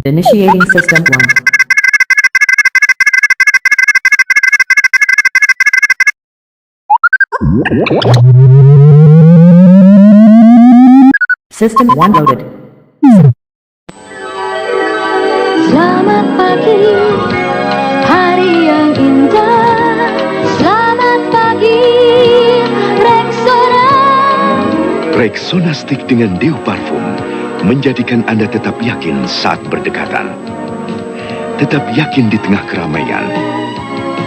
Initiating System 1. System 1 loaded. Selamat pagi, hari yang indah. Selamat pagi, Rexona. Rexona Stick dengan Deo Parfum menjadikan Anda tetap yakin saat berdekatan. Tetap yakin di tengah keramaian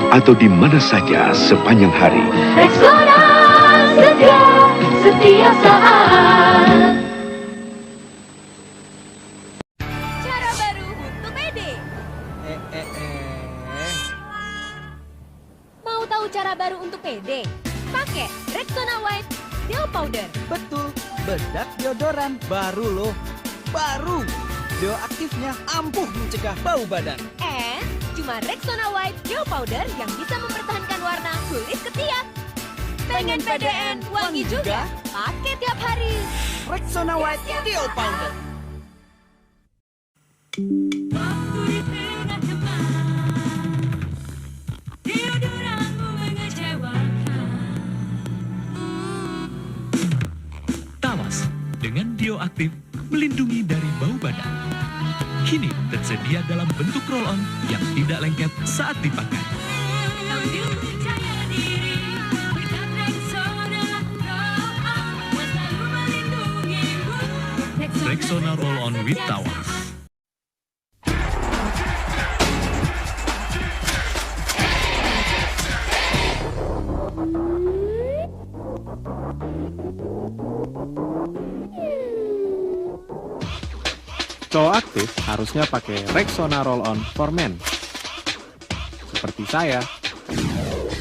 atau di mana saja sepanjang hari. Rexona setia setiap saat. Cara baru untuk pede. Mau tahu cara baru untuk pede? Pakai Rexona White Deo Powder. Betul, bedak deodoran baru loh. Baru. Deo aktifnya ampuh mencegah bau badan. Cuma Rexona White Deo Powder yang bisa mempertahankan warna kulit ketiak. Pengen PDN wangi juga? Pakai tiap hari. Rexona White Deo Powder. Tawas dengan Deo Aktif melindungi dari bau badan. Kini tersedia dalam bentuk roll-on yang tidak lengket saat dipakai. Rexona Roll-On with Tawas. Cowok aktif harusnya pakai Rexona Roll-On for Men. Seperti saya.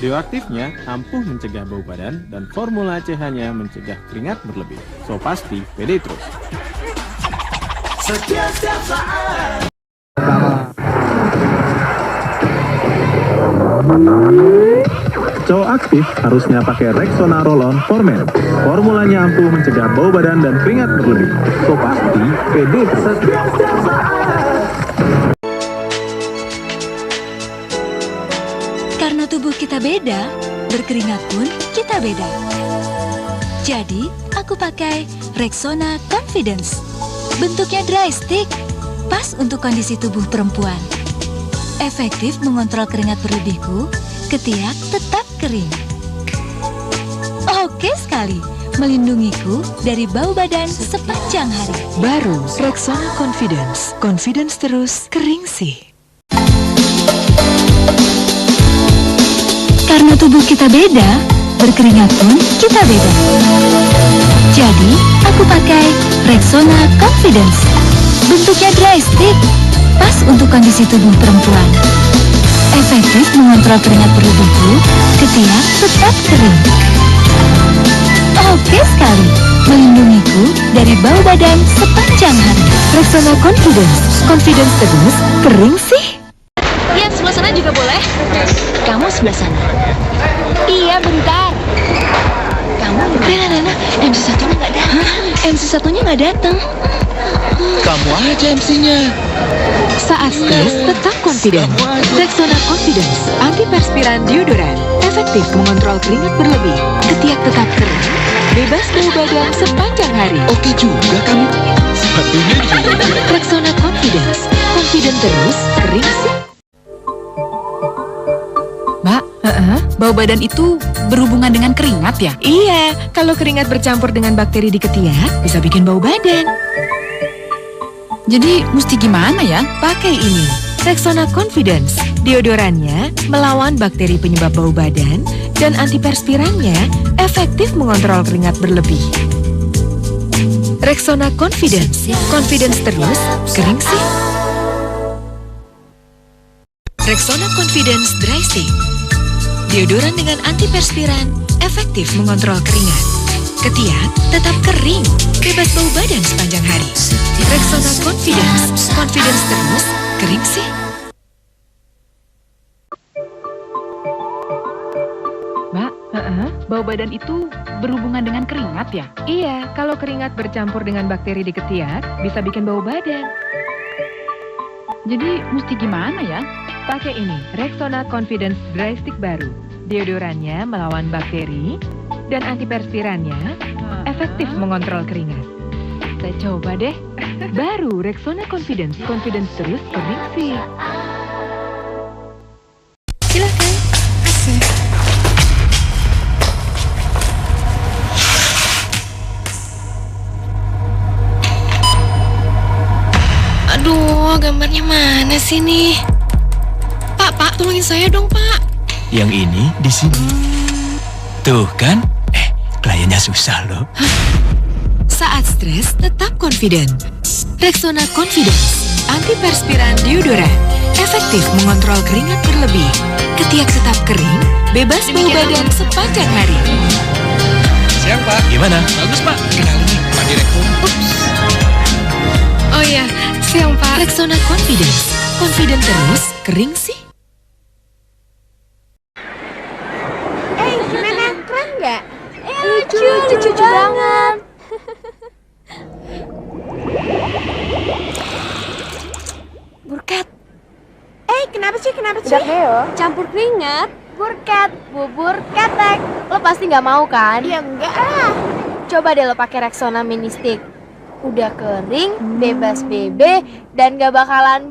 Deo aktifnya ampuh mencegah bau badan dan formula CH-nya mencegah keringat berlebih. So pasti pede terus. Setiap saat. Cowok aktif harusnya pakai Rexona Roll-On for Men. Formulanya ampuh mencegah bau badan dan keringat berlebih. So pasti pede terus. Karena tubuh kita beda, berkeringat pun kita beda. Jadi, aku pakai Rexona Confidence. Bentuknya dry stick, pas untuk kondisi tubuh perempuan. Efektif mengontrol keringat berlebihku, ketiak tetap kering. Oke sekali, melindungiku dari bau badan sepanjang hari. Baru Rexona Confidence. Confidence terus, kering sih. Karena tubuh kita beda, berkeringat pun kita beda. Jadi, aku pakai Rexona Confidence. Bentuknya dry stick, pas untuk kondisi tubuh perempuan. Efektif mengontrol keringat berlebihku, ketiak tetap kering. Oke sekali, melindungiku dari bau badan sepanjang hari. Rexona Confidence. Confidence terus, kering sih. Yang sebelah sana juga boleh? Kamu sebelah sana. Iya, bentar. Kamu Rena, MC satunya nggak datang. MC satunya nggak datang. Kamu aja MC-nya. Saat stres, tetap confident. Rexona Confidence. Antiperspiran deodoran. Efektif mengontrol keringat berlebih. Ketiak tetap kering. Bebas bau badan sepanjang hari. Oke juga kamu. Sepatunya juga. Rexona Confidence. Confident terus, kering sih. Mbak, bau badan itu berhubungan dengan keringat ya? Iya, kalau keringat bercampur dengan bakteri di ketiak, bisa bikin bau badan. Jadi mesti gimana ya? Pakai ini, Rexona Confidence. Deodorannya melawan bakteri penyebab bau badan dan antiperspirannya efektif mengontrol keringat berlebih. Rexona Confidence. Confidence terus, kering sih. Rexona Confidence Dry Stick. Deodoran dengan antiperspiran, efektif mengontrol keringat. Ketiak tetap kering, bebas bau badan sepanjang hari. Rexona Confidence. Confidence terus, kering sih. Mbak, bau badan itu berhubungan dengan keringat ya? Iya, kalau keringat bercampur dengan bakteri di ketiak, bisa bikin bau badan. Jadi mesti gimana ya? Pakai ini, Rexona Confidence Dry Stick baru. Deodorannya melawan bakteri dan antiperspirannya efektif mengontrol keringat. Saya coba deh. Baru Rexona Confidence. Confidence terus kering sih. Silakan. Asik. Aduh, gambarnya mana sih nih? Pak, tolongin saya dong, Pak. Yang ini di sini. Tuh kan? Kliennya susah loh. Saat stres, tetap confident. Rexona Confidence, antiperspiran deodoran, efektif mengontrol keringat berlebih. Ketiak tetap kering, bebas bau badan sepanjang hari. Siang, Pak. Gimana? Bagus, Pak. Kenalin nih, Pak Direktur. Oh iya, siang Pak. Rexona Confidence, confident terus, kering sih. Gimana? Keren nggak? Lucu banget. Burkat. Kenapa sih? Udah Deo. Campur keringat, burkat, bubur ketek. Lo pasti nggak mau kan? Ya enggak lah. Coba deh lo pakai Rexona Mini Stick. Udah kering, bebas BB, dan gak bakalan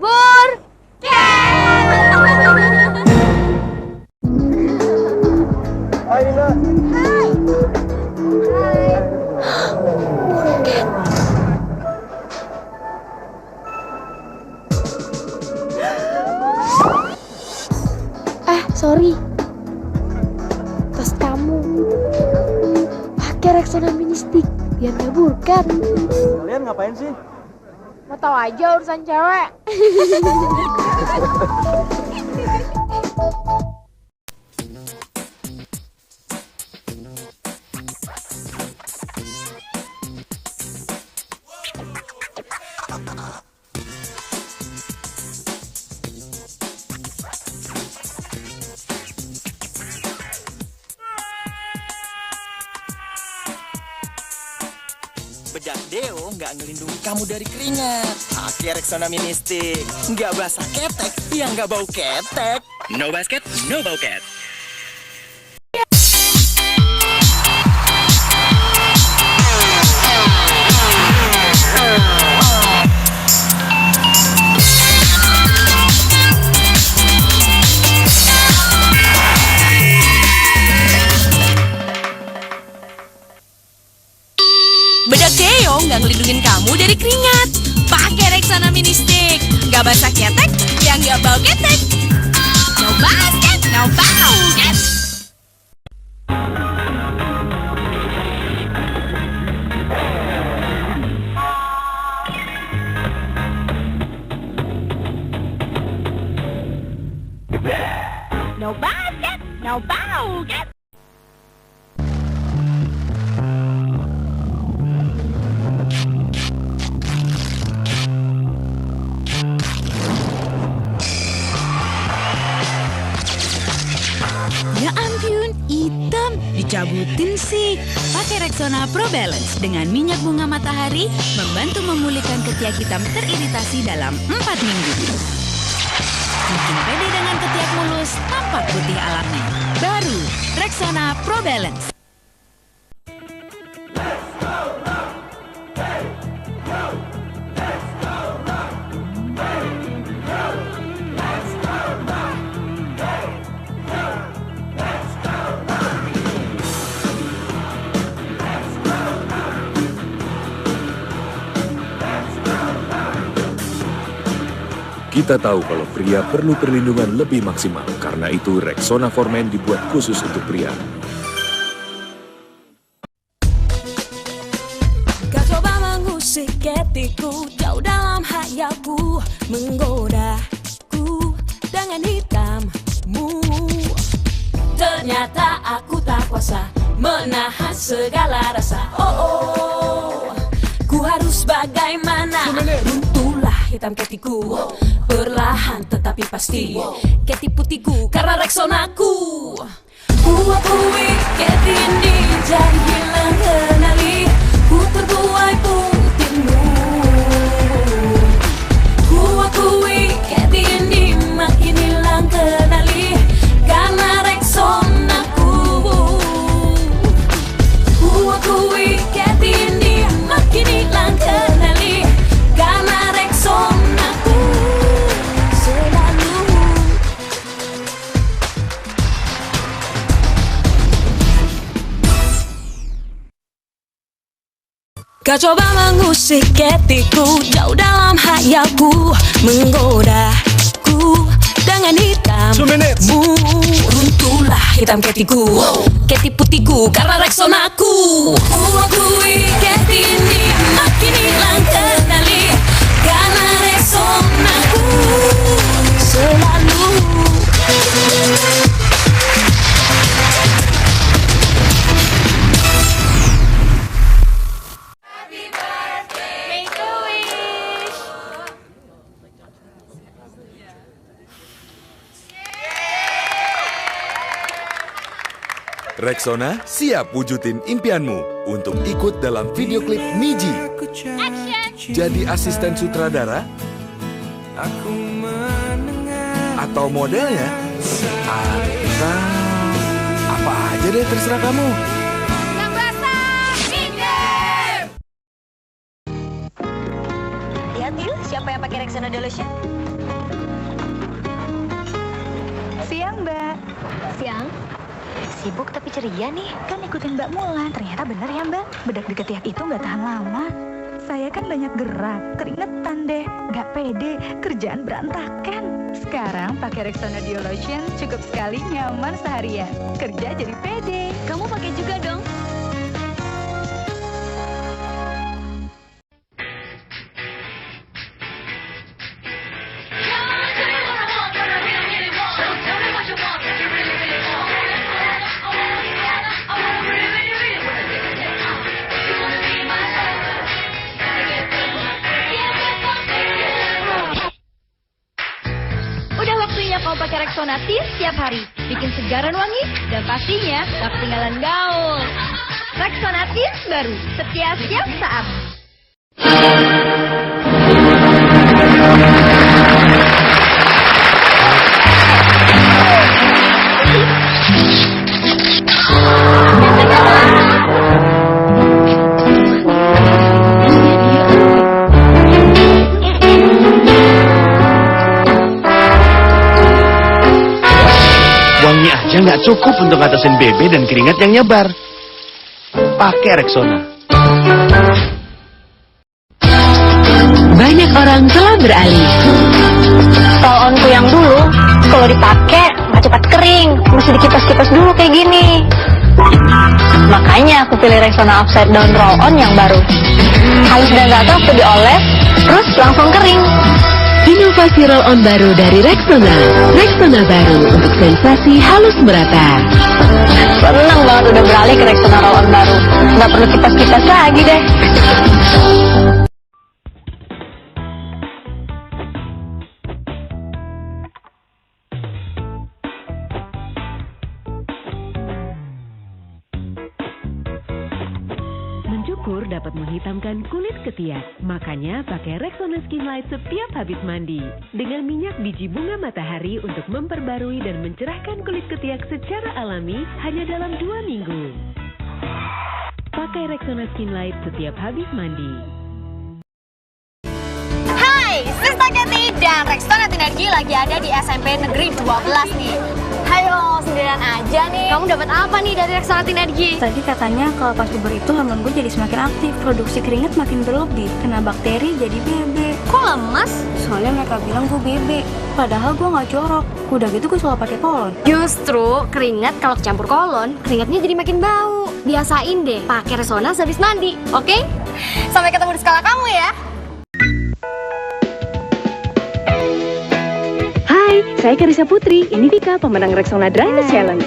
sorry. Tas kamu. Pakai Rexona Mini Stick biar gak burkat. Kalian ngapain sih? Mau tahu aja urusan cewek. Bedak deo nggak ngelindungi kamu dari keringat. Pakai Rexona Mini Stick. Nggak basah ketek, yang nggak bau ketek. No basket, no bauket. Bedak deo nggak ngelindungin kamu dari keringat. Pakai Rexona Mini Stick. Nggak basah ketek, yang nggak bau ketek. No basket, no bauket. No basket, no bauket. Ya ampun, hitam. Dicabutin sih. Pakai Rexona Pro Balance dengan minyak bunga matahari membantu memulihkan ketiak hitam teriritasi dalam 4 minggu. Bikin pede dengan ketiak mulus, tampak putih alami. Baru, Rexona Pro Balance. Kita tahu kalau pria perlu perlindungan lebih maksimal, karena itu Rexona for Men dibuat khusus untuk pria. Kau coba mengusik hatiku, jauh dalam hayalku, menggodaku dengan hitammu. Ternyata aku tak kuasa menahan segala rasa. Oh, ku harus bagaimana? Runtuhlah hitam ketiku, perlahan tetapi pasti. Keti putihku karena Rexonaku. Ku akui keti ini jadi hilang kenali. Ku terbuai putihmu. Ku akui Kau coba mengusik hatiku, jauh dalam hayalku, menggodaku dengan hitammu. Runtuhlah hitam ketiku, keti putihku karena Rexonaku. Ku akui keti ini makin hilang kendali karena Rexonaku selalu. Rexona siap wujudin impianmu untuk ikut dalam video klip Niji. Jadi asisten sutradara? Atau modelnya? Atau apa aja deh, terserah kamu. Lihat yuk siapa yang pakai Rexona Delusion. Siang, Mbak. Siang. Sibuk tapi ceria nih. Kan ikutin Mbak Mulan. Ternyata bener ya, Mbak. Bedak di ketiak itu nggak tahan lama. Saya kan banyak gerak, keringetan deh. Nggak pede, kerjaan berantakan. Sekarang pakai Rexona Delusion cukup sekali nyaman seharian. Kerja jadi pede. Kamu pakai juga dong. Kau pakai Rexona Teen setiap hari, bikin segaran wangi, dan pastinya tak ketinggalan gaul. Rexona Teen baru, setiap saat. Wangi aja nggak cukup untuk ngatasin BB dan keringat yang nyebar. Pakai Rexona. Banyak orang telah beralih. Roll-onku yang dulu, kalau dipakai nggak cepat kering, mesti dikipas-kipas dulu kayak gini. Makanya aku pilih Rexona Upside Down Roll-on yang baru. Halus dan gatal waktu dioles, terus langsung kering. Inovasi roll-on baru dari Rexona. Rexona baru untuk sensasi halus merata. Seneng banget udah beralih ke Rexona roll-on baru. Nggak perlu kipas-kipas lagi deh. Mencukur dapat menghitamkan kulit ketiak. Makanya pakai Rexona Skin Light setiap habis mandi. Dengan minyak biji bunga matahari untuk memperbarui dan mencerahkan kulit ketiak secara alami hanya dalam 2 minggu. Pakai Rexona Skin Light setiap habis mandi. Hai, Sista Keti dan Rexona Tinergy lagi ada di SMP Negeri 12 nih. Hayo, sendirian aja nih. Kamu dapat apa nih dari Rexona Tinergy? Tadi katanya kalau pas puber itu hormon gue jadi semakin aktif, produksi keringat makin berlebih, kena bakteri jadi BB. Kok lemas? Soalnya mereka bilang gue BB, padahal gue nggak jorok. Udah gitu gue selalu pakai kolon. Justru keringat kalau campur kolon, keringatnya jadi makin bau. Biasain deh pakai Rexona sehabis mandi, oke? Sampai ketemu di sekolah kamu ya. Hai, saya Karissa Putri. Ini Vika, pemenang Rexona Dryness Challenge.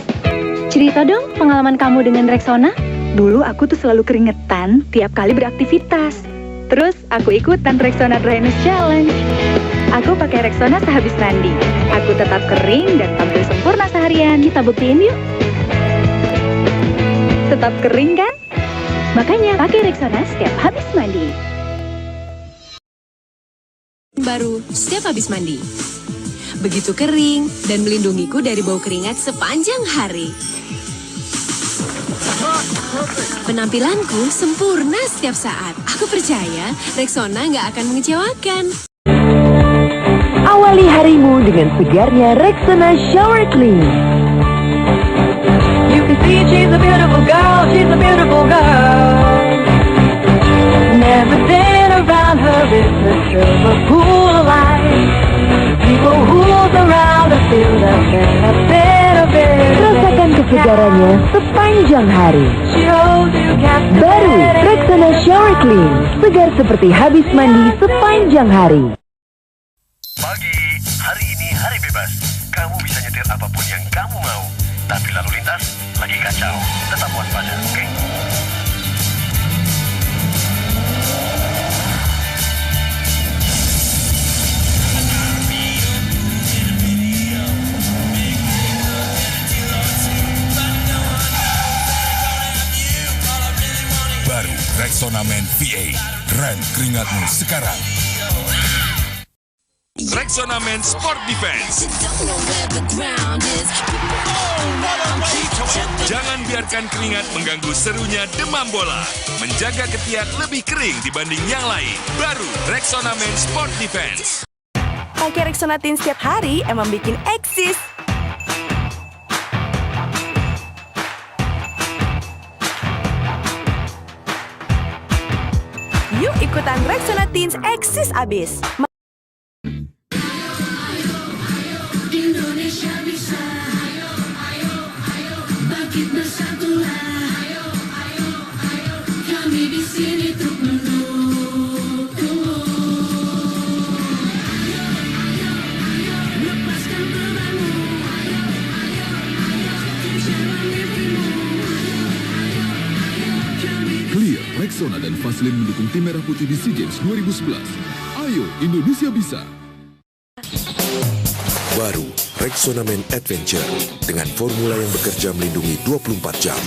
Cerita dong pengalaman kamu dengan Rexona. Dulu aku tuh selalu keringetan tiap kali beraktivitas. Terus aku ikutan Rexona Dryness Challenge. Aku pakai Rexona sehabis mandi. Aku tetap kering dan tampil sempurna seharian. Kita buktiin yuk. Tetap kering kan? Makanya pakai Rexona setiap habis mandi. Baru setiap habis mandi. Begitu kering dan melindungiku dari bau keringat sepanjang hari. Penampilanku sempurna setiap saat. Aku percaya Rexona nggak akan mengecewakan. Awali harimu dengan segarnya Rexona Shower Clean. You can see she's a beautiful girl, she's a beautiful girl. of a pool of light. People who's around and feel that better. Rasakan kesegarannya sepanjang hari. Baru Rexona Shower Clean, segar seperti habis mandi sepanjang hari. Pagi, hari ini hari bebas. Kamu bisa nyetir apapun yang kamu mau. Tapi lalu lintas lagi kacau. Tetap waspada, oke? Baru Rexona Men VA. Rem keringatmu sekarang. Rexona Men Sport Defense. Jangan biarkan keringat mengganggu serunya demam bola. Menjaga ketiak lebih kering dibanding yang lain. Baru Rexona Men Sport Defense. Pakai Rexona Teens setiap hari emang bikin eksis. Yuk ikutan Rexona Teens eksis abis. Indonesia bisa. Bangkit bersatulah. Kami di sini untuk mendukung. Lepaskan bebanmu. Kejar mimpimu. Clear, Rexona dan Vaseline mendukung tim Merah Putih di SEA Games 2011. Ayo, Indonesia bisa! Baru Rexona Men Adventure dengan formula yang bekerja melindungi 24 jam.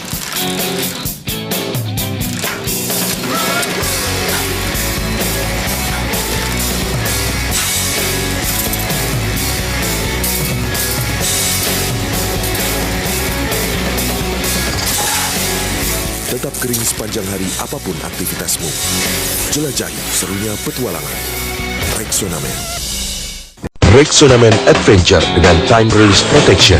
Tetap kering sepanjang hari apapun aktivitasmu. Jelajahi serunya petualangan. Rexona Men. Rexona Men Adventure dengan Time Release Protection.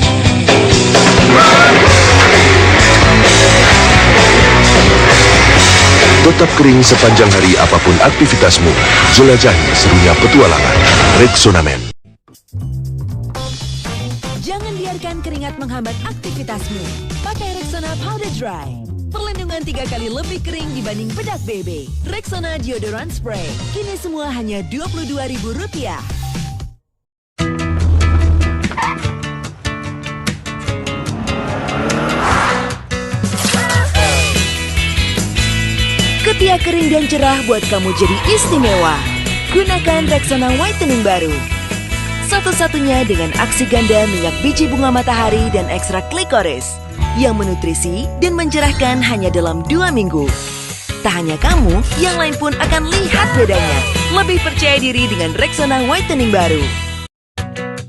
Tetap kering sepanjang hari apapun aktivitasmu. Jelajahi serunya petualangan. Rexona Men. Jangan biarkan keringat menghambat aktivitasmu. Pakai Rexona Powder Dry. Perlindungan 3 kali lebih kering dibanding bedak BB. Rexona Deodorant Spray. Kini semua hanya Rp22.000. Ketiak kering dan cerah buat kamu jadi istimewa. Gunakan Rexona Whitening baru. Satu-satunya dengan aksi ganda minyak biji bunga matahari dan ekstrak klitoris yang menutrisi dan mencerahkan hanya dalam 2 minggu. Tak hanya kamu, yang lain pun akan lihat bedanya. Lebih percaya diri dengan Rexona Whitening baru.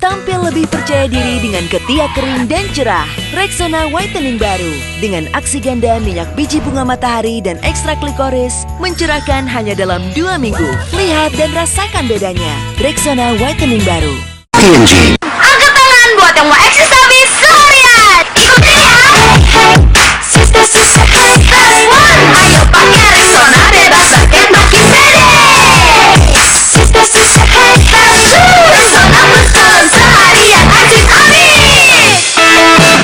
Tampil lebih percaya diri dengan ketiak kering dan cerah. Rexona Whitening baru dengan aksi ganda minyak biji bunga matahari dan ekstrak klitoris mencerahkan hanya dalam 2 minggu. Lihat dan rasakan bedanya. Rexona Whitening baru. TNG. Angkat tangan buat yang mau eksis habis seharian. Ikutin ya. Sisa high class one. Ayo pakai Rexona bebas pakai makin pede. Sisa high class two. Rexona berjalan seharian eksis habis.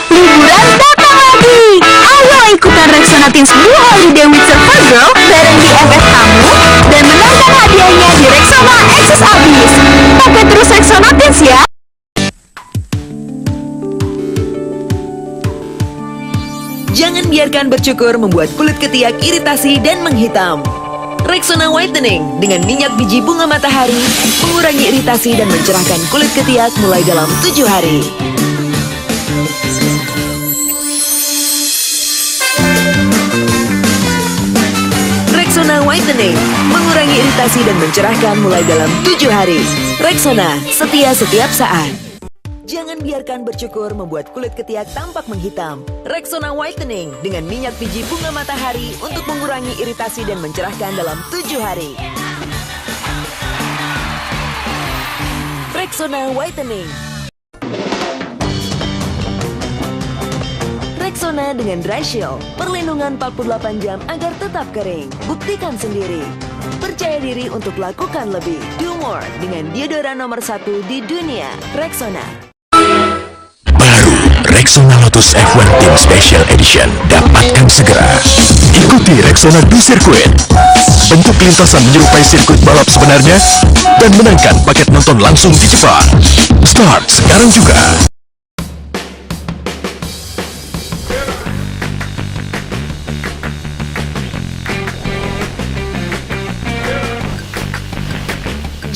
Liburan datang lagi. Ayo ikutan Rexona Teens Blue Holiday with Surfer Girl bareng BFF kamu dan menangkan hadiahnya di Rexona eksis abis. Pakai terus Rexona Teens ya. Jangan biarkan bercukur membuat kulit ketiak iritasi dan menghitam. Rexona Whitening dengan minyak biji bunga matahari mengurangi iritasi dan mencerahkan kulit ketiak mulai dalam 7 hari. Rexona Whitening mengurangi iritasi dan mencerahkan mulai dalam 7 hari. Rexona, setia setiap saat. Jangan biarkan bercukur membuat kulit ketiak tampak menghitam. Rexona Whitening dengan minyak biji bunga matahari untuk mengurangi iritasi dan mencerahkan dalam 7 hari. Rexona Whitening. Rexona dengan Dry Shield, perlindungan 48 jam agar tetap kering. Buktikan sendiri. Percaya diri untuk lakukan lebih. more dengan deodoran nomor 1 di dunia, Rexona. Baru Rexona Lotus F1 Team Special Edition. Dapatkan segera. Ikuti Rexona du Circuit. Bentuk lintasan menyerupai sirkuit balap sebenarnya dan menangkan paket nonton langsung di Jepang. Start sekarang juga.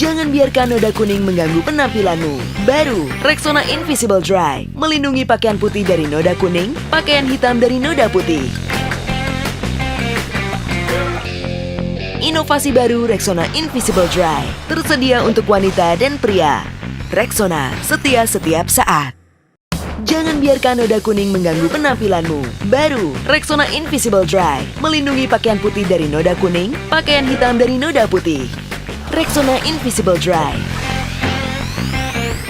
Jangan biarkan noda kuning mengganggu penampilanmu. Baru, Rexona Invisible Dry. Melindungi pakaian putih dari noda kuning, pakaian hitam dari noda putih. Inovasi baru Rexona Invisible Dry. Tersedia untuk wanita dan pria. Rexona, setia setiap saat. Jangan biarkan noda kuning mengganggu penampilanmu. Baru, Rexona Invisible Dry. Melindungi pakaian putih dari noda kuning, pakaian hitam dari noda putih. Rexona Invisible Dry.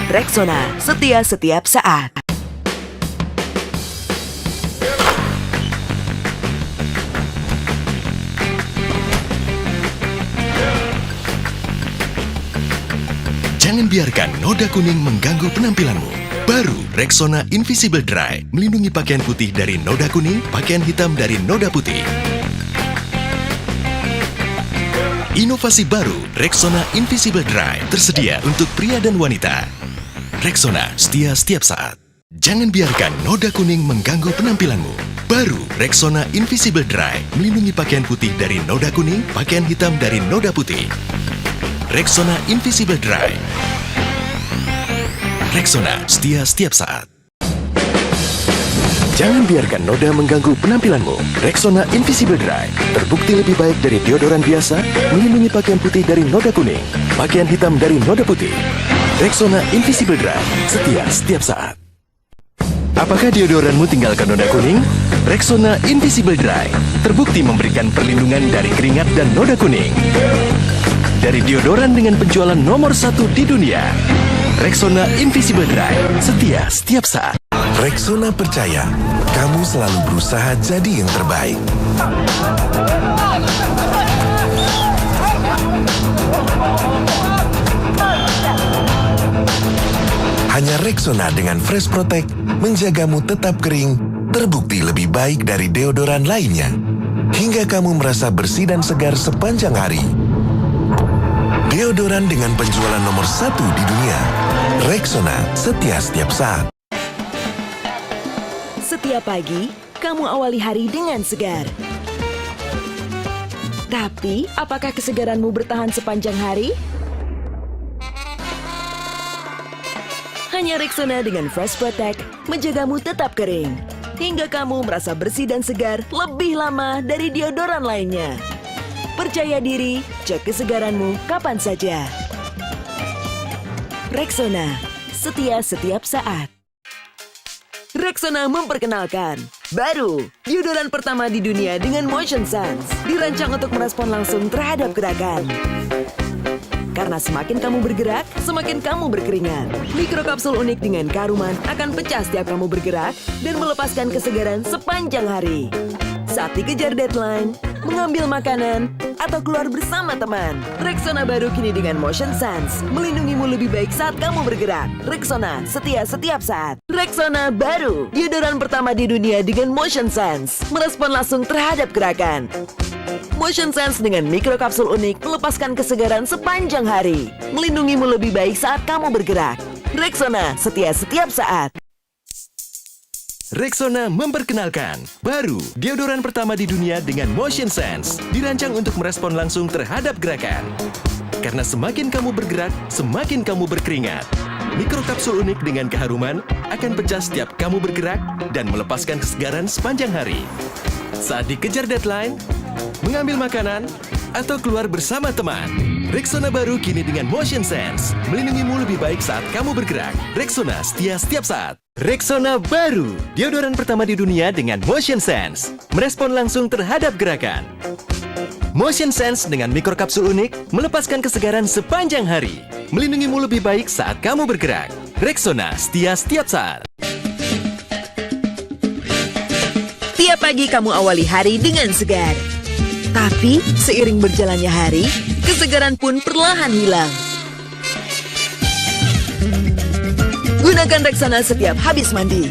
Rexona, setia setiap saat. Jangan biarkan noda kuning mengganggu penampilanmu. Baru Rexona Invisible Dry. Melindungi pakaian putih dari noda kuning, pakaian hitam dari noda putih. Inovasi baru Rexona Invisible Dry tersedia untuk pria dan wanita. Rexona, setia setiap saat. Jangan biarkan noda kuning mengganggu penampilanmu. Baru Rexona Invisible Dry melindungi pakaian putih dari noda kuning, pakaian hitam dari noda putih. Rexona Invisible Dry. Rexona, setia setiap saat. Jangan biarkan noda mengganggu penampilanmu. Rexona Invisible Dry terbukti lebih baik dari deodoran biasa, melindungi pakaian putih dari noda kuning, pakaian hitam dari noda putih. Rexona Invisible Dry, setia setiap saat. Apakah deodoranmu tinggalkan noda kuning? Rexona Invisible Dry terbukti memberikan perlindungan dari keringat dan noda kuning. Dari deodoran dengan penjualan nomor 1 di dunia, Rexona Invisible Dry, setia setiap saat. Rexona percaya, kamu selalu berusaha jadi yang terbaik. Hanya Rexona dengan Fresh Protect menjagamu tetap kering, terbukti lebih baik dari deodoran lainnya. Hingga kamu merasa bersih dan segar sepanjang hari. Deodoran dengan penjualan nomor 1 di dunia. Rexona, setia setiap saat. Setiap pagi, kamu awali hari dengan segar. Tapi, apakah kesegaranmu bertahan sepanjang hari? Hanya Rexona dengan Fresh Protect menjagamu tetap kering. Hingga kamu merasa bersih dan segar lebih lama dari deodoran lainnya. Percaya diri, cek kesegaranmu kapan saja. Rexona, setia setiap saat. Rexona memperkenalkan baru deodoran pertama di dunia dengan Motion Sense, dirancang untuk merespon langsung terhadap gerakan. Karena semakin kamu bergerak, semakin kamu berkeringat. Mikrokapsul unik dengan keharuman akan pecah setiap kamu bergerak dan melepaskan kesegaran sepanjang hari. Saat dikejar deadline, mengambil makanan, atau keluar bersama teman. Rexona baru kini dengan Motion Sense, melindungimu lebih baik saat kamu bergerak. Rexona, setia setiap saat. Rexona baru, deodoran pertama di dunia dengan Motion Sense, merespon langsung terhadap gerakan. Motion Sense dengan mikrokapsul unik melepaskan kesegaran sepanjang hari, melindungimu lebih baik saat kamu bergerak. Rexona, setia setiap saat. Rexona memperkenalkan baru deodoran pertama di dunia dengan Motion Sense, dirancang untuk merespon langsung terhadap gerakan. Karena semakin kamu bergerak, semakin kamu berkeringat. Mikrokapsul unik dengan keharuman akan pecah setiap kamu bergerak dan melepaskan kesegaran sepanjang hari. Saat dikejar deadline, mengambil makanan, atau keluar bersama teman. Rexona baru kini dengan Motion Sense, melindungimu lebih baik saat kamu bergerak. Rexona, setia setiap saat. Rexona baru, deodoran pertama di dunia dengan Motion Sense, merespon langsung terhadap gerakan. Motion Sense dengan mikrokapsul unik melepaskan kesegaran sepanjang hari, melindungimu lebih baik saat kamu bergerak. Rexona, setia setiap saat. Tiap pagi kamu awali hari dengan segar. Tapi, seiring berjalannya hari, kesegaran pun perlahan hilang. Gunakan Rexona setiap habis mandi.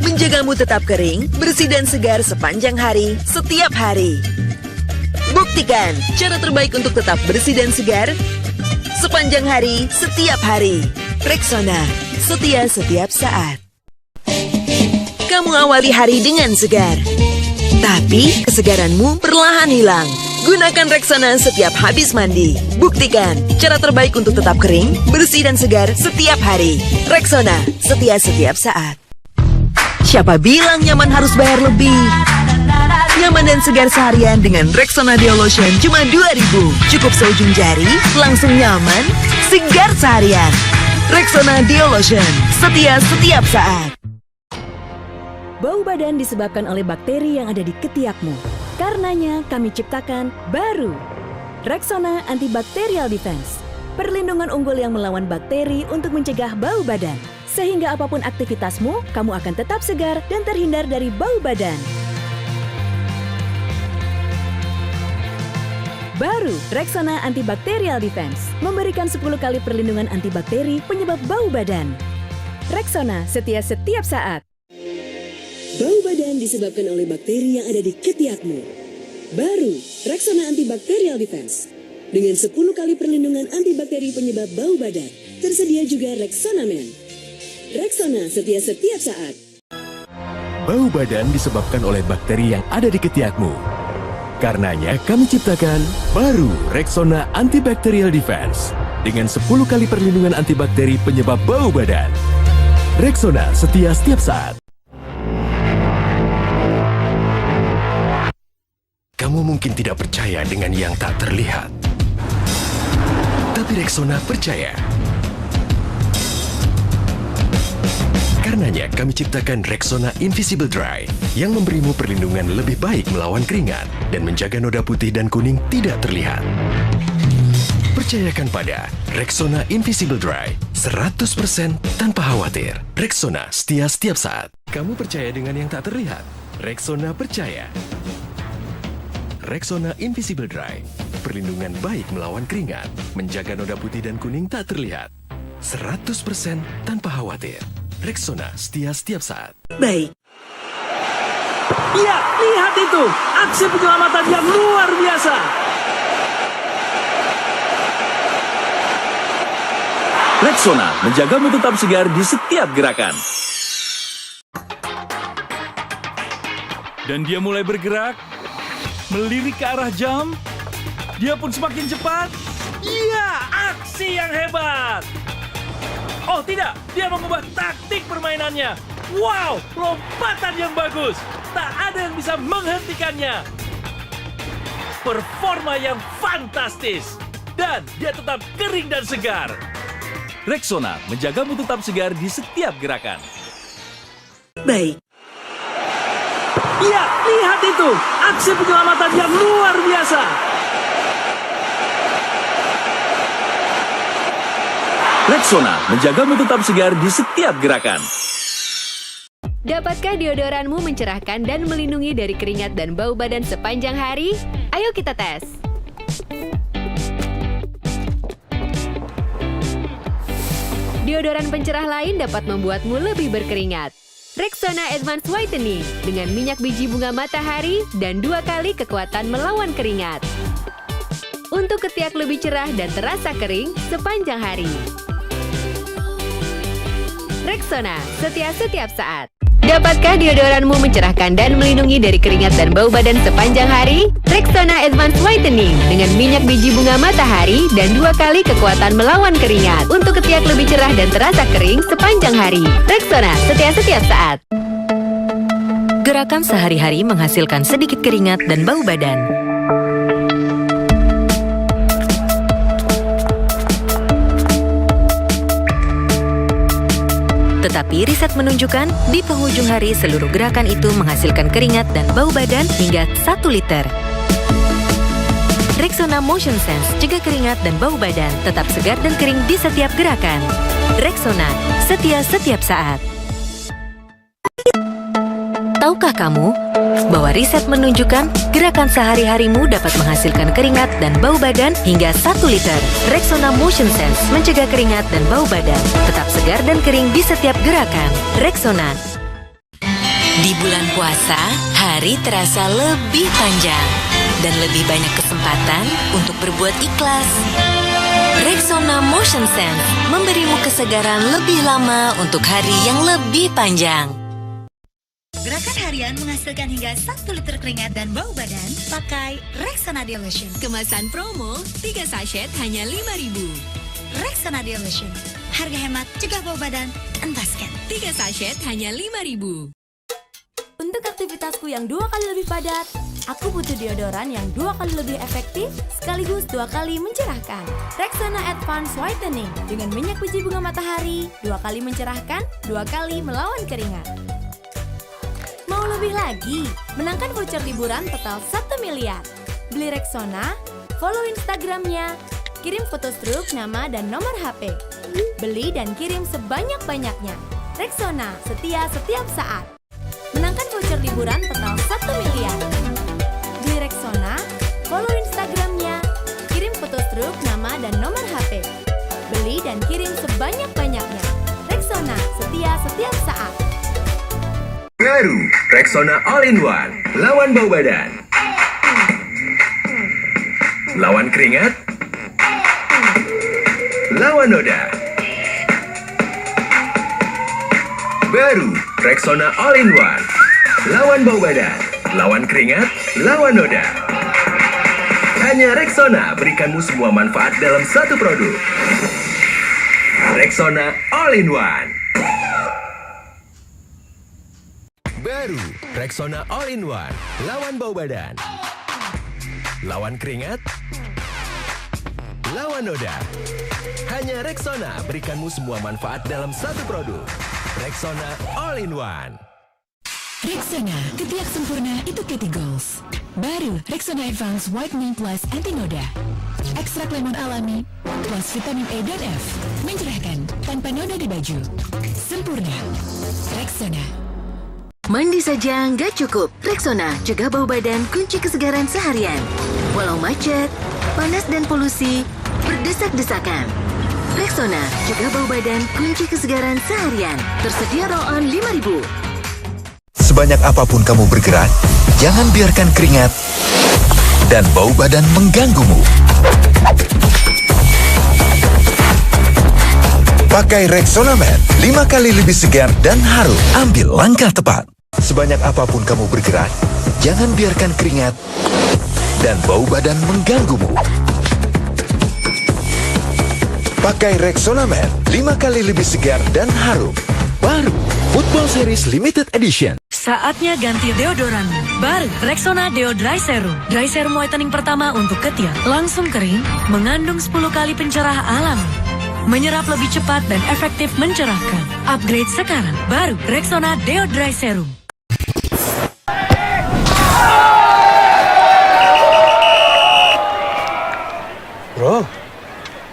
Menjagamu tetap kering, bersih dan segar sepanjang hari, setiap hari. Buktikan cara terbaik untuk tetap bersih dan segar sepanjang hari, setiap hari. Rexona, setia setiap saat. Kamu awali hari dengan segar, tapi kesegaranmu perlahan hilang. Gunakan Rexona setiap habis mandi. Buktikan cara terbaik untuk tetap kering, bersih dan segar setiap hari. Rexona, setia setiap saat. Siapa bilang nyaman harus bayar lebih? Nyaman dan segar seharian dengan Rexona Deo Lotion cuma 2.000. Cukup seujung jari, langsung nyaman, segar seharian. Rexona Deo Lotion, setia setiap saat. Bau badan disebabkan oleh bakteri yang ada di ketiakmu. Karenanya kami ciptakan baru Rexona Antibacterial Defense. Perlindungan unggul yang melawan bakteri untuk mencegah bau badan. Sehingga apapun aktivitasmu, kamu akan tetap segar dan terhindar dari bau badan. Baru Rexona Antibacterial Defense memberikan 10 kali perlindungan antibakteri penyebab bau badan. Rexona, setia setiap saat. Bau badan disebabkan oleh bakteri yang ada di ketiakmu. Baru Rexona Antibacterial Defense dengan 10 kali perlindungan antibakteri penyebab bau badan. Tersedia juga Rexona Men. Rexona, setia setiap saat. Bau badan disebabkan oleh bakteri yang ada di ketiakmu. Karenanya kami ciptakan baru Rexona Antibacterial Defense dengan 10 kali perlindungan antibakteri penyebab bau badan. Rexona, setia setiap saat. Kamu mungkin tidak percaya dengan yang tak terlihat. Tapi Rexona percaya. Karenanya kami ciptakan Rexona Invisible Dry yang memberimu perlindungan lebih baik melawan keringat dan menjaga noda putih dan kuning tidak terlihat. Percayakan pada Rexona Invisible Dry 100% tanpa khawatir. Rexona, setia setiap saat. Kamu percaya dengan yang tak terlihat? Rexona percaya. Rexona Invisible Dry, perlindungan baik melawan keringat, menjaga noda putih dan kuning tak terlihat. 100% tanpa khawatir. Rexona, setia setiap saat. Baik. Iya, lihat itu. Aksi penyelamatan yang luar biasa. Rexona, menjagamu tetap segar di setiap gerakan. Dan dia mulai bergerak, melirik ke arah jam. Dia pun semakin cepat. Iya, aksi yang hebat. Oh tidak, dia mengubah taktik permainannya. Wow, lompatan yang bagus. Tak ada yang bisa menghentikannya. Performa yang fantastis. Dan dia tetap kering dan segar. Rexona, menjagamu tetap segar di setiap gerakan. Baik. Iya, lihat itu. Aksi penyelamatan yang luar biasa. Rexona, menjagamu tetap segar di setiap gerakan. Dapatkah deodoranmu mencerahkan dan melindungi dari keringat dan bau badan sepanjang hari? Ayo kita tes. Deodoran pencerah lain dapat membuatmu lebih berkeringat. Rexona Advanced Whitening dengan minyak biji bunga matahari dan 2 kali kekuatan melawan keringat. Untuk ketiak lebih cerah dan terasa kering sepanjang hari. Rexona, setia setiap saat. Dapatkah deodoranmu mencerahkan dan melindungi dari keringat dan bau badan sepanjang hari? Rexona Advanced Whitening dengan minyak biji bunga matahari dan 2 kali kekuatan melawan keringat. Untuk ketiak lebih cerah dan terasa kering sepanjang hari. Rexona, setia setiap saat. Gerakan sehari-hari menghasilkan sedikit keringat dan bau badan. Tetapi riset menunjukkan di penghujung hari seluruh gerakan itu menghasilkan keringat dan bau badan hingga 1 liter. Rexona Motion Sense cegah keringat dan bau badan, tetap segar dan kering di setiap gerakan. Rexona, setia setiap saat. Tahukah kamu bahwa riset menunjukkan gerakan sehari-harimu dapat menghasilkan keringat dan bau badan hingga 1 liter. Rexona Motion Sense mencegah keringat dan bau badan. Tetap segar dan kering di setiap gerakan. Rexona. Di bulan puasa, hari terasa lebih panjang dan lebih banyak kesempatan untuk berbuat ikhlas. Rexona Motion Sense memberimu kesegaran lebih lama untuk hari yang lebih panjang. Gerakan harian menghasilkan hingga 1 liter keringat dan bau badan pakai Rexona Delusion. Kemasan promo 3 sachet hanya 5.000. Rexona Delusion. Harga hemat, cegah bau badan, entaskan. 3 sachet hanya 5.000. Untuk aktivitasku yang 2 kali lebih padat, aku butuh deodoran yang 2 kali lebih efektif sekaligus 2 kali mencerahkan. Rexona Advanced Whitening dengan minyak biji bunga matahari, 2 kali mencerahkan, 2 kali melawan keringat. Mau lebih lagi? Menangkan voucher liburan total 1 miliar. Beli Rexona, follow Instagramnya, kirim foto struk, nama dan nomor HP. Beli dan kirim sebanyak-banyaknya. Rexona, setia setiap saat. Menangkan voucher liburan total 1 miliar. Beli Rexona, follow Instagramnya, kirim foto struk, nama dan nomor HP. Beli dan kirim sebanyak-banyaknya. Rexona, setia setiap saat. Baru Rexona All-in-One, lawan bau badan, lawan keringat, lawan noda. Baru Rexona All-in-One, lawan bau badan, lawan keringat, lawan noda. Hanya Rexona berikanmu semua manfaat dalam satu produk. Rexona All-in-One. Baru Rexona All-in-One, lawan bau badan, lawan keringat, lawan noda. Hanya Rexona berikanmu semua manfaat dalam satu produk. Rexona All-in-One. Rexona, ketiak sempurna itu Katie Goals. Baru Rexona Advanced Whitening Plus Anti Noda. Ekstrak lemon alami plus vitamin E dan F. Mencerahkan tanpa noda di baju. Sempurna. Rexona. Mandi saja nggak cukup. Rexona, cegah bau badan, kunci kesegaran seharian. Walau macet, panas dan polusi, berdesak-desakan. Rexona, cegah bau badan, kunci kesegaran seharian. Tersedia roll-on 5.000. Sebanyak apapun kamu bergerak, jangan biarkan keringat dan bau badan mengganggumu. Pakai Rexona Man, 5 kali lebih segar dan harum. Ambil langkah tepat. Sebanyak apapun kamu bergerak, jangan biarkan keringat dan bau badan mengganggumu. Pakai Rexona Man, 5 kali lebih segar dan harum. Baru, Football Series Limited Edition. Saatnya ganti deodoranmu. Baru Rexona Deo Dry Serum. Dry Serum whitening pertama untuk ketiak. Langsung kering, mengandung 10 kali pencerah alami. Menyerap lebih cepat dan efektif mencerahkan. Upgrade sekarang. Baru Rexona Deo Dry Serum. Bro,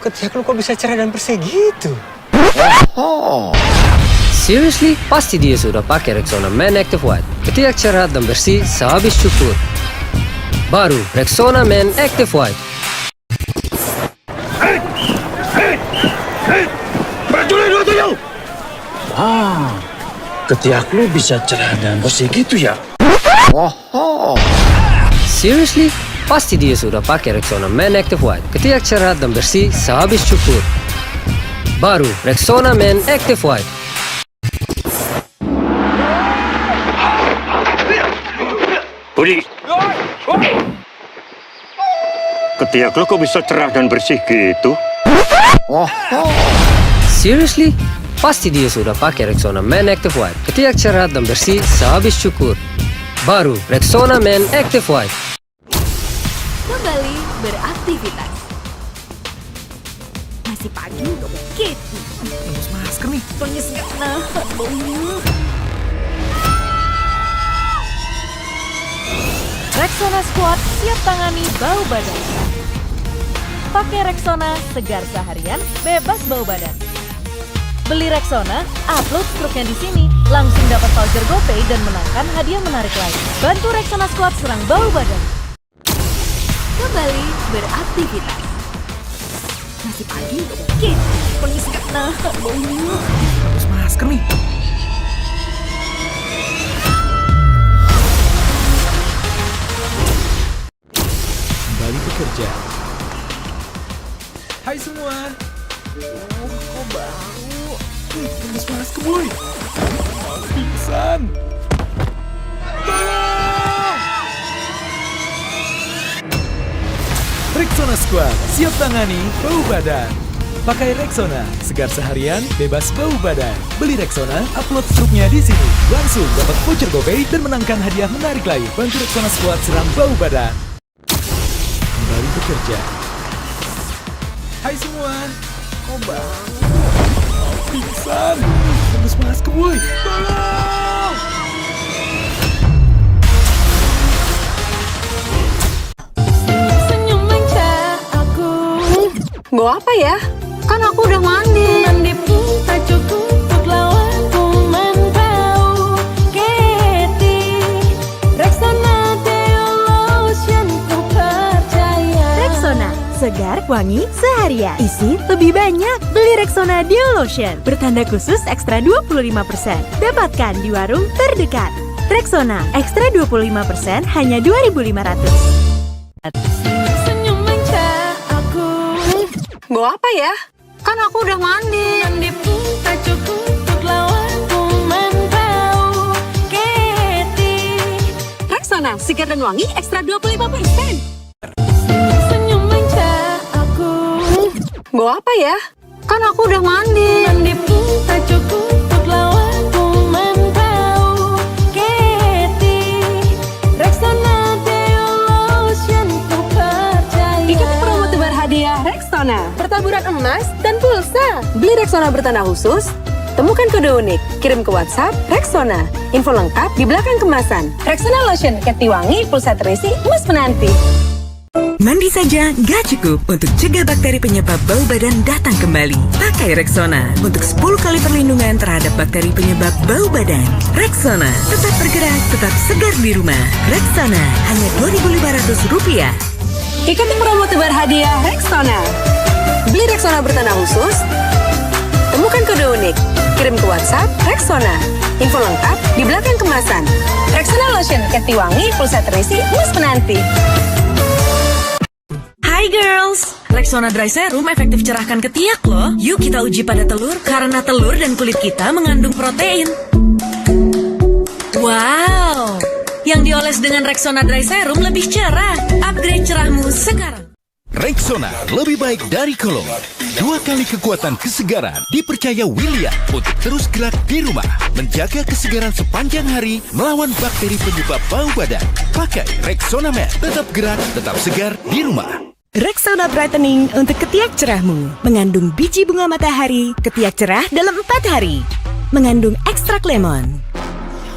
ketiak lu kok bisa cerah dan bersih gitu? Seriously? Pasti dia sudah pakai Rexona Man Active White. Ketiak cerah dan bersih sehabis cukur. Baru Rexona Man Active White. Wah, ketiak lu bisa cerah dan bersih gitu ya? Seriously? Pasti dia sudah pakai Rexona Man Active White. Ketiak cerah dan bersih sehabis cukur. Baru Rexona Man Active White. Budi, ketiak lu kok bisa cerah dan bersih gitu? Seriously? Pasti dia sudah pakai Rexona Man Active White. Ketiak cerah dan bersih sehabis cukur. Baru Rexona Man Active White. Kembali beraktivitas. Masih pagi udah begitu. Nembus masker nih. Penyes gak nahan baunya. Rexona Squat siap tangani bau badan. Pakai Rexona, segar seharian, bebas bau badan. Beli Rexona, upload struknya di sini. Langsung dapat voucher GoPay dan menangkan hadiah menarik lain. Bantu Rexona Squad serang bau badan. Kembali beraktivitas. Masih pagi, Penis gak nahan baunya. Harus masker nih. Kembali bekerja. Hai semua. Kok bau? Penis masker boy. Pingsan. Tolong! Rexona Squad, siap tangani bau badan. Pakai Rexona, segar seharian, bebas bau badan. Beli Rexona, upload struknya di sini. Langsung dapat voucher GoPay dan menangkan hadiah menarik lain. Bantu Rexona Squad serang bau badan. Kembali bekerja. Hai semua. Kok bau? Pingsan. Penis masker boy. Tolong! Senyum manja aku. Bawa apa ya? Kan aku udah mandi. Mandi pun tak cukup untuk lawan kuman bau. Keti Rexona Deo Lotion ku percaya. Rexona, segar wangi seharian. Isi lebih banyak. Beli Rexona Deo Lotion bertanda khusus ekstra 25%. Dapatkan di warung terdekat. Rexona ekstra 25% hanya 2.500. Senyum manja aku. Bawa apa ya? Kan aku udah mandi. Mandi pun tak cukup untuk lawan kuman bau. Keti Rexona, segar dan wangi ekstra 25%. Senyum manja aku. Bawa apa ya? Kan aku udah mandi. Mandi pun tak cukup untuk lawan kuman bau. Keti Rexona Deo Lotion ku percaya. Ikuti promo tebar hadiah Rexona. Pertaburan emas dan pulsa. Beli Rexona bertanda khusus. Temukan kode unik. Kirim ke WhatsApp Rexona. Info lengkap di belakang kemasan. Rexona Lotion, keti wangi, pulsa terisi, emas menanti. Mandi saja nggak cukup untuk cegah bakteri penyebab bau badan datang kembali. Pakai Rexona untuk 10 kali perlindungan terhadap bakteri penyebab bau badan. Rexona, tetap bergerak, tetap segar di rumah. Rexona, hanya Rp2.500. Ikuti promo tebar hadiah Rexona. Beli Rexona bertanda khusus. Temukan kode unik. Kirim ke WhatsApp Rexona. Info lengkap di belakang kemasan. Rexona Lotion, keti wangi, pulsa terisi, emas menanti. Hai girls, Rexona Dry Serum efektif cerahkan ketiak loh. Yuk kita uji pada telur, karena telur dan kulit kita mengandung protein. Wow, yang dioles dengan Rexona Dry Serum lebih cerah. Upgrade cerahmu sekarang. Rexona lebih baik dari kolon. 2 kali kekuatan kesegaran dipercaya William untuk terus gerak di rumah, menjaga kesegaran sepanjang hari, melawan bakteri penyebab bau badan. Pakai Rexona Man, tetap gerak, tetap segar di rumah. Rexona Brightening untuk ketiak cerahmu. Mengandung biji bunga matahari, ketiak cerah dalam 4 hari. Mengandung ekstrak lemon.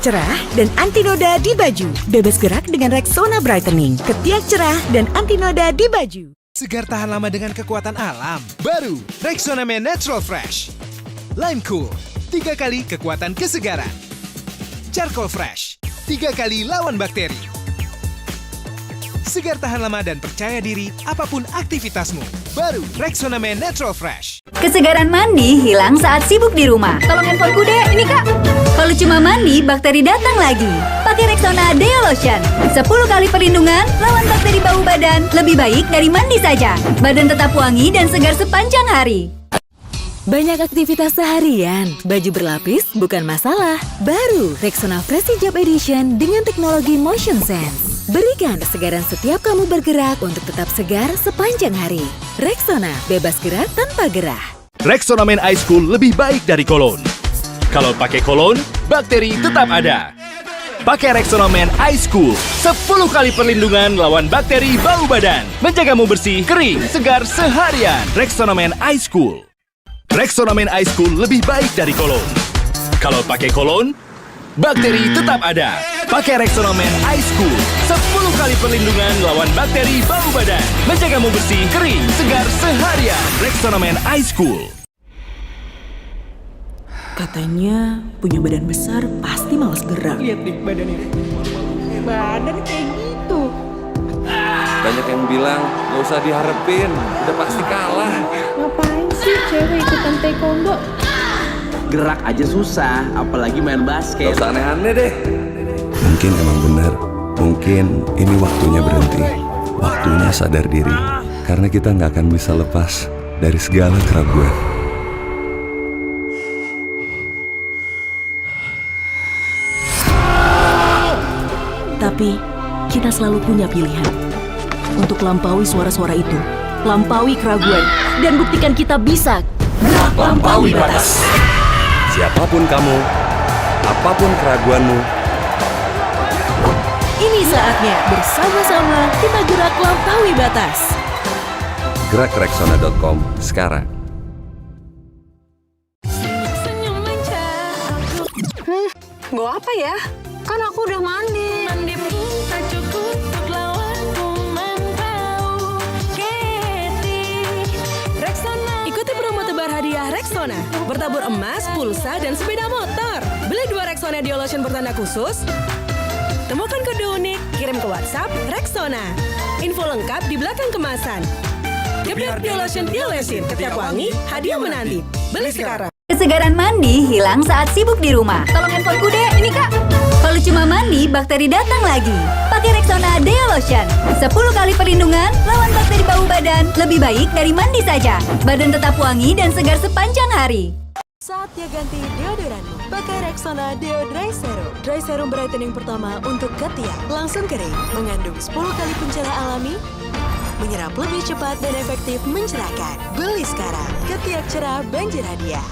Cerah dan anti noda di baju. Bebas gerak dengan Rexona Brightening. Ketiak cerah dan anti noda di baju. Segar tahan lama dengan kekuatan alam. Baru Rexona Man Natural Fresh. Lime Cool, 3 kali kekuatan kesegaran. Charcoal Fresh, 3 kali lawan bakteri. Segar tahan lama dan percaya diri apapun aktivitasmu. Baru Rexona Man Natural Fresh. Kesegaran mandi hilang saat sibuk di rumah. Tolong handphoneku deh, ini kak. Kalau cuma mandi, bakteri datang lagi. Pakai Rexona Deo Lotion. 10 kali perlindungan, lawan bakteri bau badan. Lebih baik dari mandi saja. Badan tetap wangi dan segar sepanjang hari. Banyak aktivitas seharian, baju berlapis bukan masalah. Baru Rexona Fresh Hijab Edition dengan teknologi Motion Sense. Berikan kesegaran setiap kamu bergerak untuk tetap segar sepanjang hari. Rexona, bebas gerak tanpa gerah. Rexona Man Ice Cool lebih baik dari kolon. Kalau pakai kolon, bakteri tetap ada. Pakai Rexona Man Ice Cool, 10 kali perlindungan lawan bakteri bau badan. Menjagamu bersih, kering, segar seharian. Rexona Man Ice Cool. Rexona Man Ice Cool lebih baik dari kolon. Kalau pakai kolon, bakteri tetap ada. Pakai Rexona Man Ice Cool, 10 kali perlindungan lawan bakteri bau badan. Menjagamu bersih, kering, segar seharian. Rexona Man Ice Cool. Rexona Man Ice Cool lebih baik dari kolon. Kalau pakai kolon, bakteri tetap ada. Pakai Rexona Man Ice Cool, 10 kali perlindungan lawan bakteri bau badan. Menjagamu bersih, kering, segar seharian. Rexona Man Ice Cool. Katanya punya badan besar pasti malas gerak. Lihat deh badannya. Badan kayak gitu. Banyak yang bilang gak usah diharapin, udah pasti kalah. Ngapain sih cewek ikutan taekwondo? Gerak aja susah, apalagi main basket. Gak usah aneh-aneh deh. Mungkin emang benar, mungkin ini waktunya berhenti. Waktunya sadar diri, karena kita gak akan bisa lepas dari segala keraguan. Tapi kita selalu punya pilihan untuk lampaui suara-suara itu, lampaui keraguan, dan buktikan kita bisa lampaui batas. Siapapun kamu, apapun keraguanmu, ini saatnya bersama-sama kita gerak lampaui batas. Gerak Rexona.com sekarang. Bawa apa ya? Kan aku udah mandi. Ikuti promo tebar hadiah Rexona. Bertabur emas, pulsa, dan sepeda motor. Beli 2 Rexona Dio Lotion bertanda khusus. Temukan kode unik, kirim ke WhatsApp Rexona. Info lengkap di belakang kemasan. Geprek Dio Lotion Dio Lesin, ketiak wangi, hadiah menanti. Beli sekarang. Kesegaran mandi hilang saat sibuk di rumah. Tolong handphoneku deh, ini kak. Kalau cuma mandi, bakteri datang lagi. Pakai Rexona Deo Lotion. 10 kali perlindungan, lawan bakteri bau badan. Lebih baik dari mandi saja. Badan tetap wangi dan segar sepanjang hari. Saatnya ganti deodoranmu. Pakai Rexona Deo Dry Serum. Dry Serum brightening pertama untuk ketiak. Langsung kering, mengandung 10 kali pencerah alami, menyerap lebih cepat dan efektif mencerahkan. Beli sekarang, ketiak cerah banjir hadiah.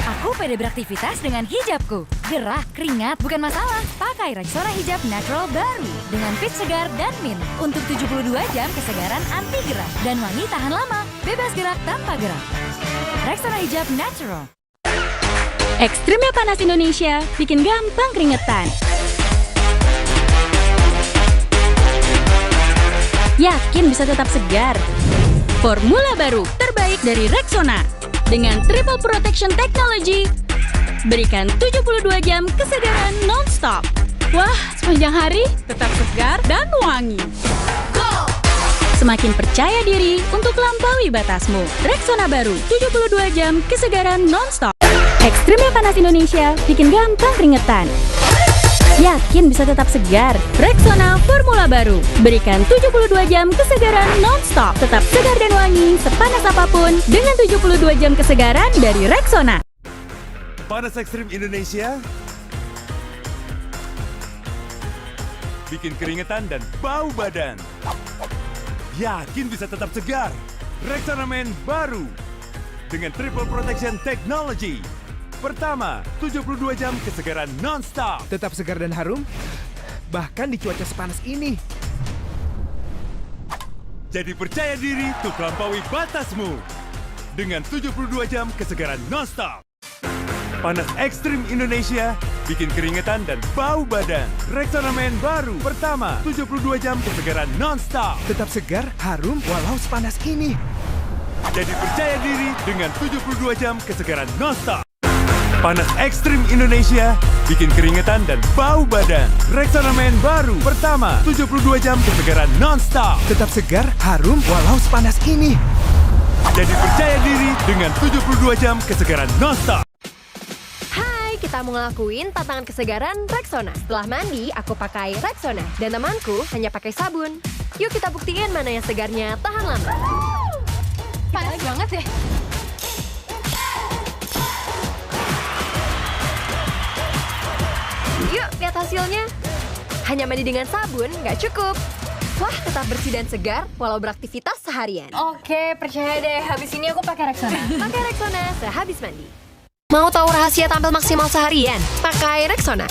Aku pede beraktivitas dengan hijabku. Gerah, keringat, bukan masalah. Pakai Rexona hijab natural baru dengan fit segar dan mint. Untuk 72 jam kesegaran anti gerah dan wangi tahan lama. Bebas gerak tanpa gerak. Rexona hijab natural. Ekstrimnya panas Indonesia bikin gampang keringetan. Yakin bisa tetap segar? Formula baru terbaik dari Rexona. Dengan Triple Protection Technology, berikan 72 jam kesegaran non-stop. Wah, sepanjang hari tetap segar dan wangi. Semakin percaya diri untuk lampaui batasmu. Rexona baru, 72 jam kesegaran non-stop. Ekstrimnya panas Indonesia bikin gampang keringetan. Yakin bisa tetap segar? Rexona Formula baru. Berikan 72 jam kesegaran non-stop. Tetap segar dan wangi sepanas apapun dengan 72 jam kesegaran dari Rexona. Panas ekstrim Indonesia bikin keringetan dan bau badan. Yakin bisa tetap segar? Rexona Men baru dengan Triple Protection Technology. Pertama, 72 jam kesegaran non-stop. Tetap segar dan harum, bahkan di cuaca sepanas ini. Jadi percaya diri untuk lampaui batasmu dengan 72 jam kesegaran non-stop. Panas ekstrim Indonesia bikin keringetan dan bau badan. Rexona Men baru. Pertama, 72 jam kesegaran non-stop. Tetap segar, harum, walau sepanas ini. Jadi percaya diri dengan 72 jam kesegaran non-stop. Panas ekstrim Indonesia bikin keringetan dan bau badan. Rexona Men baru. Pertama, 72 jam kesegaran non-stop. Tetap segar, harum, walau sepanas ini. Jadi percaya diri dengan 72 jam kesegaran non-stop. Hai, kita mau ngelakuin tantangan kesegaran Rexona. Setelah mandi, aku pakai Rexona. Dan temanku hanya pakai sabun. Yuk kita buktiin mana yang segarnya tahan lama. Panas banget ya. Yuk, lihat hasilnya. Hanya mandi dengan sabun nggak cukup. Wah, tetap bersih dan segar walau beraktivitas seharian. Oke, percaya deh. Habis ini aku pakai Rexona. Pakai Rexona sehabis mandi. Mau tahu rahasia tampil maksimal seharian? Pakai Rexona.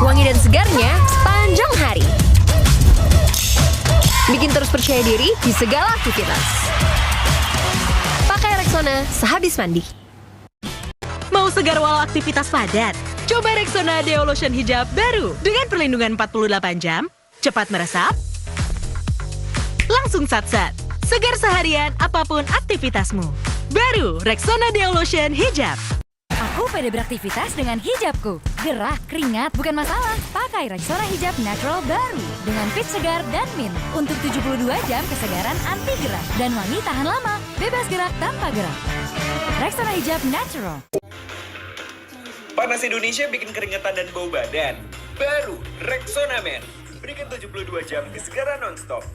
Wangi dan segarnya sepanjang hari. Bikin terus percaya diri di segala aktivitas. Pakai Rexona sehabis mandi. Mau segar walau aktivitas padat? Coba Rexona Deo Lotion hijab baru dengan perlindungan 48 jam, cepat meresap, langsung sat-sat, segar seharian apapun aktivitasmu. Baru Rexona Deo Lotion hijab. Aku pede beraktivitas dengan hijabku. Gerak, keringat, bukan masalah. Pakai Rexona hijab natural baru dengan fit segar dan mint. Untuk 72 jam kesegaran anti gerak dan wangi tahan lama. Bebas gerak tanpa gerak. Rexona hijab natural. Panas Indonesia bikin keringetan dan bau badan. Baru Rexona Men. Berikan 72 jam kesegaran non-stop.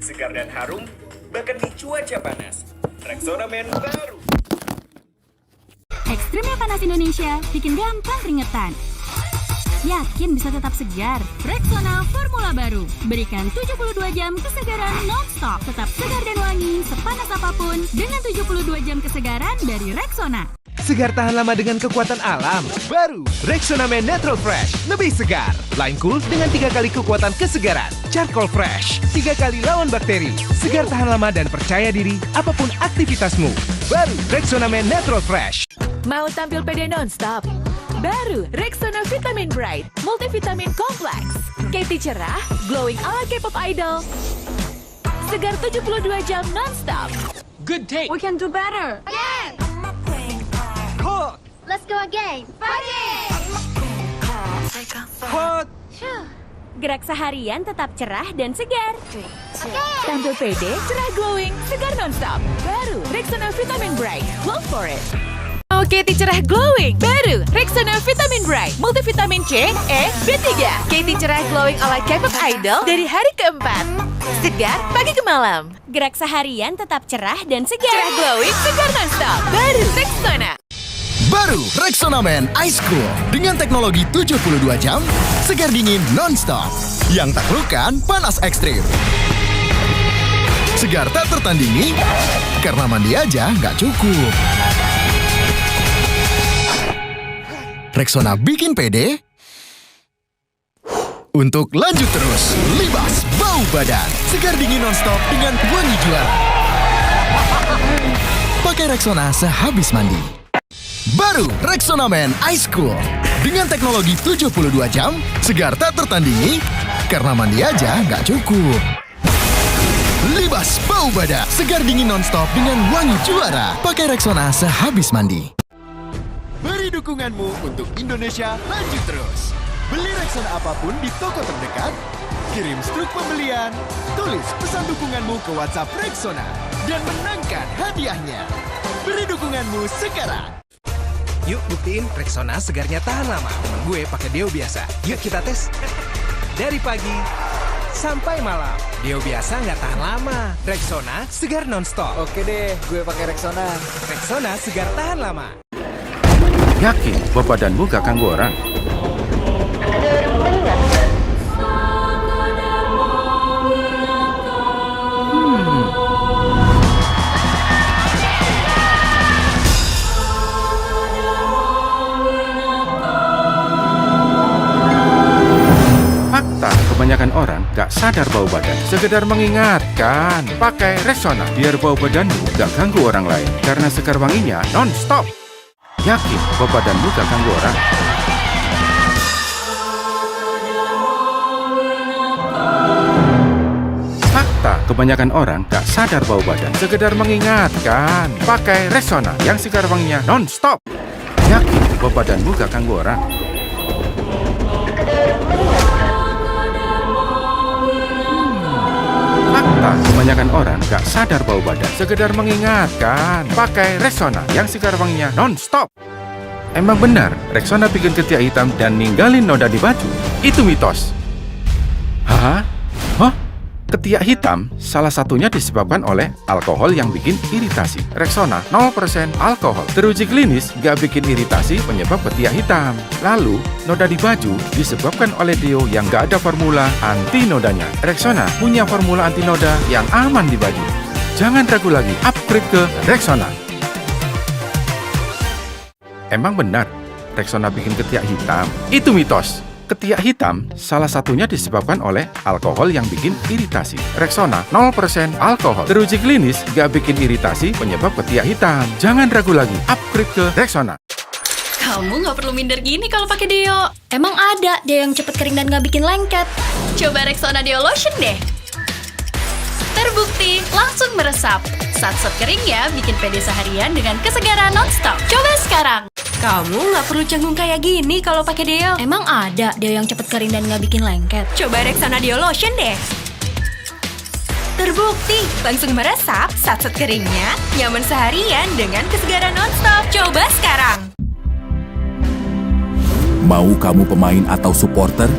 Segar dan harum, bahkan di cuaca panas. Rexona Men baru. Ekstrimnya panas Indonesia bikin gampang keringetan. Yakin bisa tetap segar? Rexona Formula baru. Berikan 72 jam kesegaran non-stop. Tetap segar dan wangi sepanas apapun dengan 72 jam kesegaran dari Rexona. Segar tahan lama dengan kekuatan alam. Baru Rexona Men Natural Fresh. Lebih segar. Lime Cool dengan 3 kali kekuatan kesegaran. Charcoal Fresh. 3 kali lawan bakteri. Segar tahan lama dan percaya diri apapun aktivitasmu. Baru Rexona Men Natural Fresh. Mau tampil pede non-stop? Baru Rexona Vitamin Bright Multivitamin Kompleks. Katy cerah, glowing ala K-pop idol. Segar 72 jam non-stop. Good take. We can do better. Again. Hot. Let's go again. Party. Hot. Gerak seharian tetap cerah dan segar. Tampil pede, cerah glowing, segar non-stop. Baru Rexona Vitamin Bright. Go for it. Katy cerah glowing. Baru Rexona Vitamin Bright Multivitamin C, E, B3. Katy cerah glowing ala K-pop idol dari hari keempat. Segar pagi ke malam. Gerak seharian tetap cerah dan segar. Cerah glowing, segar non-stop. Baru Rexona. Baru Rexona Men Ice Cool dengan teknologi 72 jam, segar dingin non-stop yang taklukkan panas ekstrim. Segar tak tertandingi, karena mandi aja nggak cukup. Rexona bikin pede untuk lanjut terus. Libas bau badan, segar dingin non-stop dengan wangi juara. Pakai Rexona sehabis mandi. Baru Rexona Men Ice Cool dengan teknologi 72 jam, segar tak tertandingi, karena mandi aja nggak cukup. Libas bau badan, segar dingin non-stop dengan wangi juara. Pakai Rexona sehabis mandi. Beri dukunganmu untuk Indonesia lanjut terus. Beli Rexona apapun di toko terdekat, kirim struk pembelian, tulis pesan dukunganmu ke WhatsApp Rexona, dan menangkan hadiahnya. Beri dukunganmu sekarang. Yuk buktiin Rexona segarnya tahan lama. Gue pakai deo biasa. Yuk kita tes. Dari pagi sampai malam. Deo biasa nggak tahan lama. Rexona segar non-stop. Oke deh, gue pakai Rexona. Rexona segar tahan lama. Yakin bahwa badanmu gak ganggu orang? Fakta, kebanyakan orang gak sadar bau badan. Sekedar mengingatkan, pakai Rexona biar bau badanmu gak ganggu orang lain. Karena segar wanginya non-stop. Yakin bahwa badanmu gak ganggu orang? Fakta, kebanyakan orang gak sadar bau badan. Sekedar mengingatkan, pakai Rexona yang segar wanginya non-stop. Yakin bahwa badanmu gak ganggu orang? Fakta, kebanyakan orang gak sadar bau badan. Sekedar mengingatkan, pakai Rexona yang segar wanginya non-stop. Emang benar, Rexona bikin ketiak hitam dan ninggalin noda di baju? Itu mitos. Hah? Hah? Ketiak hitam salah satunya disebabkan oleh alkohol yang bikin iritasi. Rexona 0% alkohol. Teruji klinis gak bikin iritasi penyebab ketiak hitam. Lalu, noda di baju disebabkan oleh deo yang gak ada formula anti nodanya. Rexona punya formula anti noda yang aman di baju. Jangan ragu lagi, upgrade ke Rexona. Emang benar, Rexona bikin ketiak hitam? Itu mitos. Ketiak hitam salah satunya disebabkan oleh alkohol yang bikin iritasi. Rexona 0% alkohol. Teruji klinis gak bikin iritasi penyebab ketiak hitam. Jangan ragu lagi, upgrade ke Rexona. Kamu nggak perlu minder gini kalau pakai deo. Emang ada deo yang cepet kering dan nggak bikin lengket. Coba Rexona Deo Lotion deh. Terbukti langsung meresap. Sat-sat kering ya bikin pede seharian dengan kesegaran non-stop. Coba sekarang. Kamu nggak perlu canggung kayak gini kalau pakai deo. Emang ada deo yang cepet kering dan nggak bikin lengket? Coba Rexona Deo Lotion deh. Terbukti, langsung meresap, satset keringnya, nyaman seharian dengan kesegaran nonstop. Coba sekarang. Mau kamu pemain atau supporter?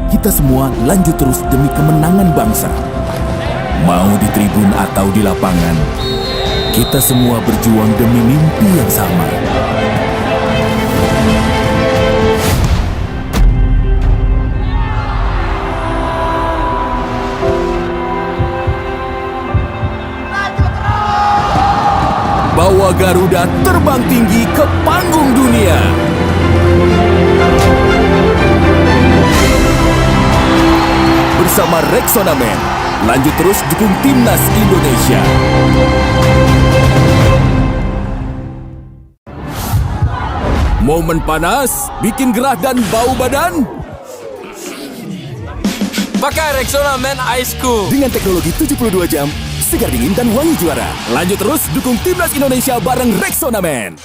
Kita semua lanjut terus demi kemenangan bangsa. Mau di tribun atau di lapangan, kita semua berjuang demi mimpi yang sama. Bawa Garuda terbang tinggi ke panggung dunia. Bersama Rexona Men, lanjut terus dukung Timnas Indonesia. Momen panas, bikin gerah dan bau badan? Pakai Rexona Men Ice Cool. Dengan teknologi 72 jam, segar dingin dan wangi juara. Lanjut terus dukung Timnas Indonesia bareng Rexona Men.